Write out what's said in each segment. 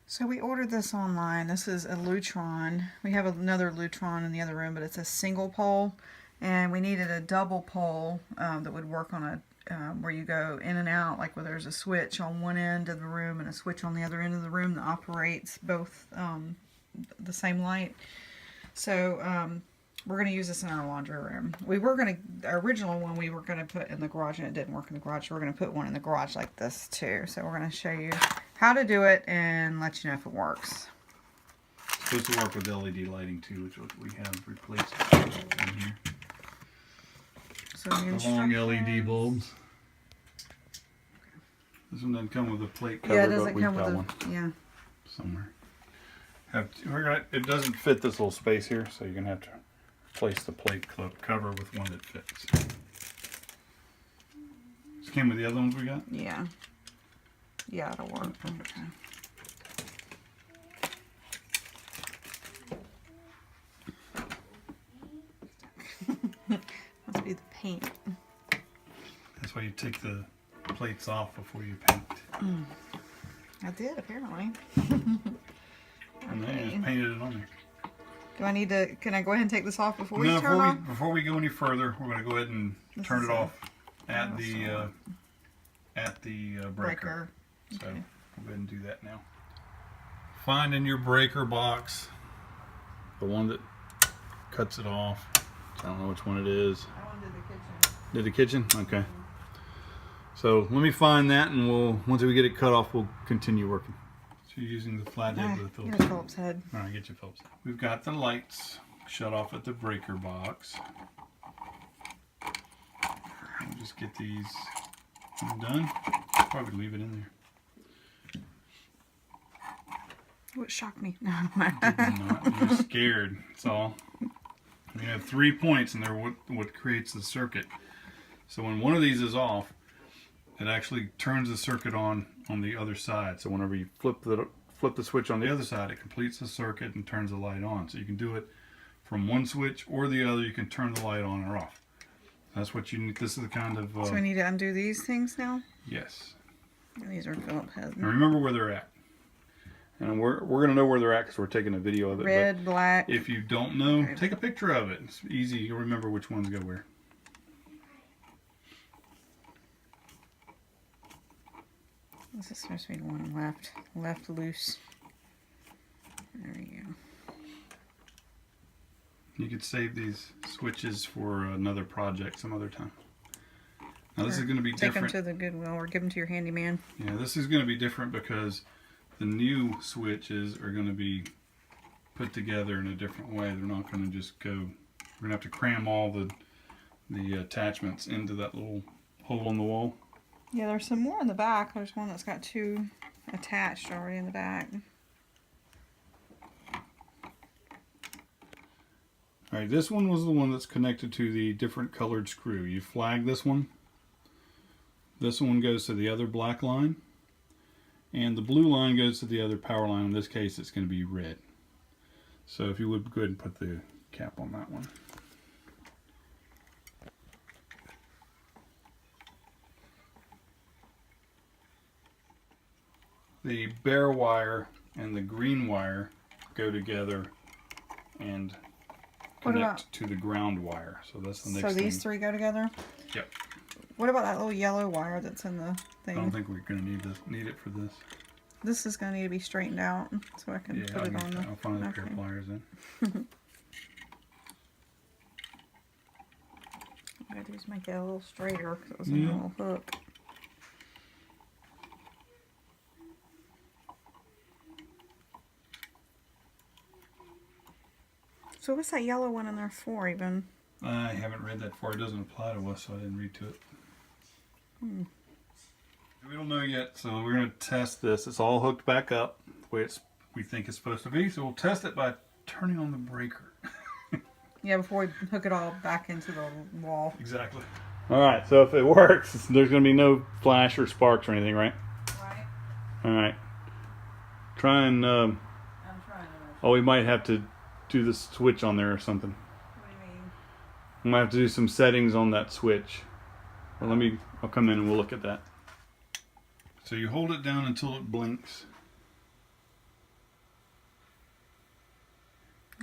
So we ordered this online. This is a Lutron. We have another Lutron in the other room, but it's a single pole, and we needed a double pole that would work on a where you go in and out, like where there's a switch on one end of the room and a switch on the other end of the room that operates both the same light. So we're going to use this in our laundry room. We were going to, our original one we were going to put in the garage, and it didn't work in the garage. We're going to put one in the garage like this too. So we're going to show you how to do it and let you know if it works. It's supposed to work with LED lighting too, which we have replaced in here. So the long LED bulbs. This one doesn't come with a plate cover, yeah, it doesn't but we've come got with one. Yeah. Somewhere. It doesn't fit this little space here, so you're gonna have to replace the plate cover with one that fits. This came with the other ones we got? Yeah. Yeah, it'll work. Okay. Must be the paint. That's why you take the plates off before you paint. I did, apparently. And then you just painted it on there. Do I need to, can I go ahead and take this off before we turn it off? Before we go any further, we're going to go ahead and turn it off at the breaker. So Okay. we'll go ahead and do that now. Find in your breaker box the one that cuts it off. I don't know which one it is. That one did the kitchen. Did the kitchen? Okay. So let me find that, and once we get it cut off, we'll continue working. So you're using the flathead with the Phillips. Here's Phillips head. All right, get your Phillips. We've got the lights shut off at the breaker box. We'll just get these undone. Probably leave it in there. What shocked me? You're scared. That's all. We have 3 points, and they're what creates the circuit. So when one of these is off, it actually turns the circuit on the other side. So whenever you flip the switch on the other side, it completes the circuit and turns the light on. So you can do it from one switch or the other. You can turn the light on or off. That's what you need. This is the kind of... So we need to undo these things now? Yes. And these are Phillips heads. And remember where they're at. And we're going to know where they're at because we're taking a video of it. Red, black. If you don't know, take a picture of it. It's easy. You'll remember which ones go where. This is supposed to be the one left loose. There we go. You could save these switches for another project some other time. Now this is going to be different. Take them to the Goodwill or give them to your handyman. Yeah, this is going to be different because the new switches are going to be put together in a different way. They're not going to just go. We're going to have to cram all the attachments into that little hole in the wall. Yeah, there's some more in the back. There's one that's got 2 attached already in the back. Alright, this one was the one that's connected to the different colored screw. You flag this one. This one goes to the other black line. And the blue line goes to the other power line. In this case, it's going to be red. So if you would go ahead and put the cap on that one. The bare wire and the green wire go together and connect to the ground wire. So that's the next thing. So these 3 go together? Yep. What about that little yellow wire that's in the thing? I don't think we're going to need it for this. This is going to need to be straightened out so I can put it on the... I'll find a pair of pliers then. I gotta do is make it a little straighter because it was a little hook. So what's that yellow one in there for even? I haven't read that far. It doesn't apply to us, so I didn't read to it. We don't know yet, so we're going to test this. It's all hooked back up the way we think it's supposed to be. So we'll test it by turning on the breaker. Yeah, before we hook it all back into the wall. Exactly. All right, so if it works, there's going to be no flash or sparks or anything, right? Right. All right. Try and... I'm trying to... Oh, we might have to do the switch on there or something. What do you mean? We might have to do some settings on that switch. Well, I'll come in and we'll look at that. So you hold it down until it blinks.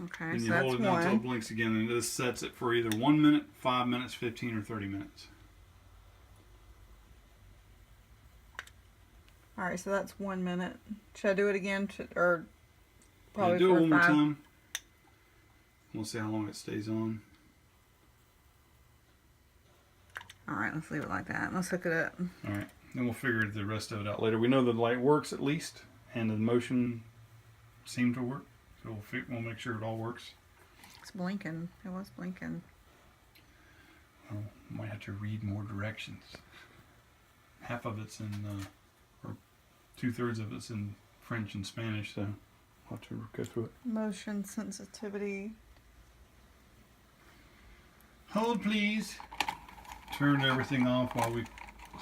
Okay, Then so you that's hold it down until it one. blinks again, and this sets it for either 1 minute, 5 minutes, 15, or 30 minutes. All right, so that's 1 minute. Should I do it again, or Yeah, probably do it for one more 5? time. We'll see how long it stays on. All right, let's leave it like that. Let's hook it up. All right, then we'll figure the rest of it out later. We know the light works at least, and the motion seemed to work. So we'll make sure it all works. It's blinking. It was blinking. Well, might have to read more directions. Half of it's in, or 2/3 of it's in French and Spanish, so I'll have to go through it. Motion sensitivity. Hold, please. Turn everything off while we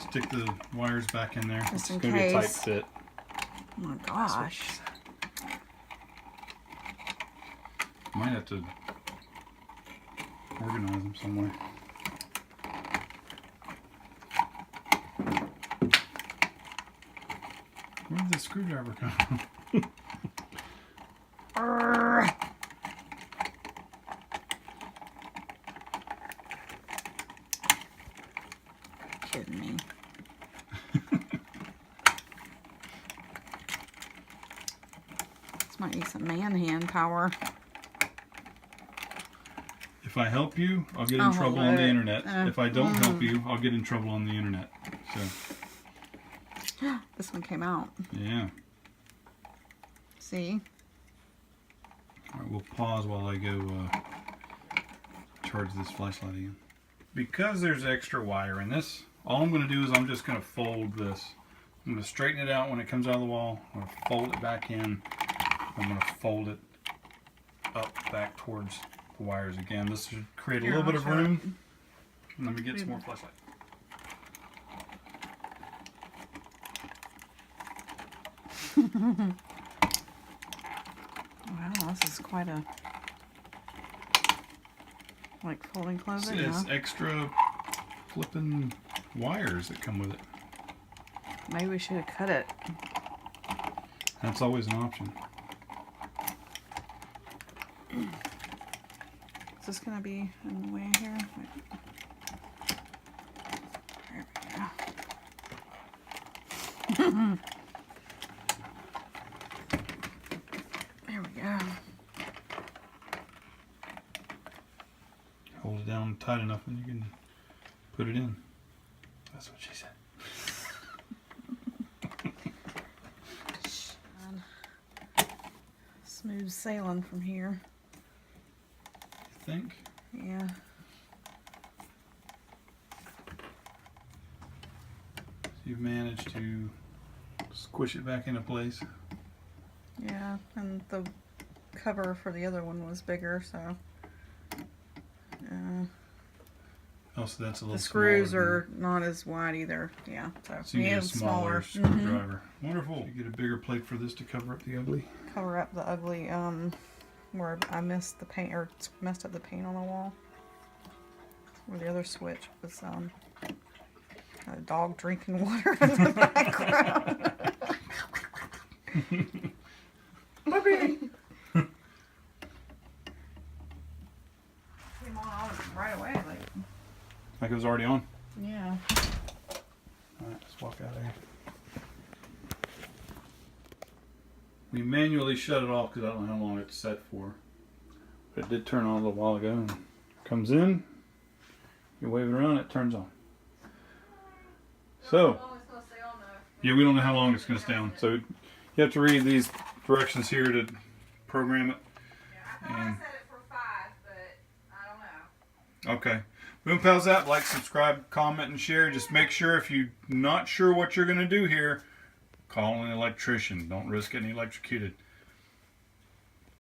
stick the wires back in there. Just It's in going to be a tight case. fit. Oh my gosh. Might have to organize them somewhere. Where did the screwdriver come from? Arrgh. Kidding me. This might need some man hand power. If I help you, I'll get in I'll trouble hold on the it. internet. If I don't help you, I'll get in trouble on the internet. So, This one came out. yeah. See? All right, we'll pause while I go charge this flashlight again. Because there's extra wire in this, all I'm going to do is I'm just going to fold this. I'm going to straighten it out when it comes out of the wall. I'm going to fold it back in. I'm going to fold it up back towards the wires again. This should create a Here, little bit I'll of show it. room. And let me get some more flashlight. Wow, this is quite a like folding closet. It's Huh? extra flipping wires that come with it. Maybe we should have cut it. That's always an option. Is this gonna be in the way here? Wait. There we go. There we go. Hold it down tight enough and you can put it in. That's what she said. Smooth sailing from here. You think? Yeah. So you've managed to squish it back into place. Yeah, and the cover for the other one was bigger, so Oh, so that's a little the screws smaller are not as wide either. Yeah, so you we need a have smaller Mhm. screwdriver. Wonderful. You get a bigger plate for this to cover up the ugly. Cover up the ugly where I missed the paint or messed up the paint on the wall. Where the other switch was a dog drinking water in the background. Puppy! Came on right away, like Like it was already on. yeah. Alright, let's walk out of here. We manually shut it off because I don't know how long it's set for. But it did turn on a little while ago. And it comes in, you wave it around, it turns on. So, yeah, we don't know how long it's going to stay on. So you have to read these directions here to program it. Yeah, I thought I set it for 5, but I don't know. Okay. Boom Pals out. Like, subscribe, comment, and share. Just make sure if you're not sure what you're going to do here, call an electrician. Don't risk getting electrocuted.